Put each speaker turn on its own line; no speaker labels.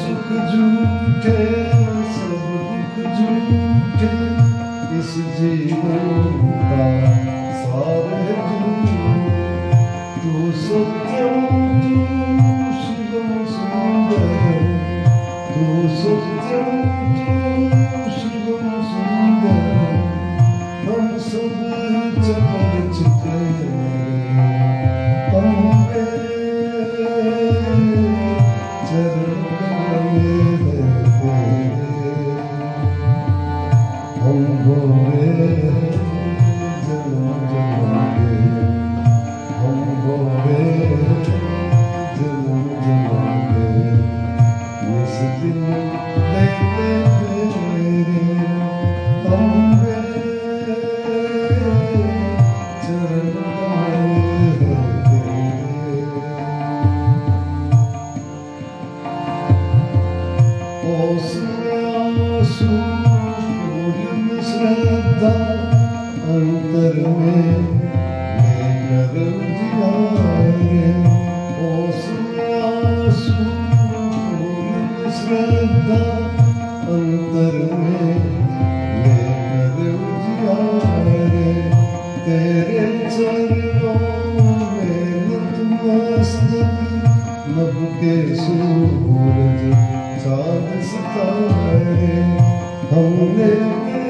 सुख झूठे सब दुख झूठे इस जीवन का सार है तू सत्यम तू शिवम सुंदर तू सत्यम तू शिवम सुंदर हम सब चपल चित्र अंतर में लेकर जियारे उसमें आंसू फूल श्रद्धा अंतर में लेकर जियारे तेरे चरणों में नतमस्तक नभ के सूरज चाँद सितारे हमने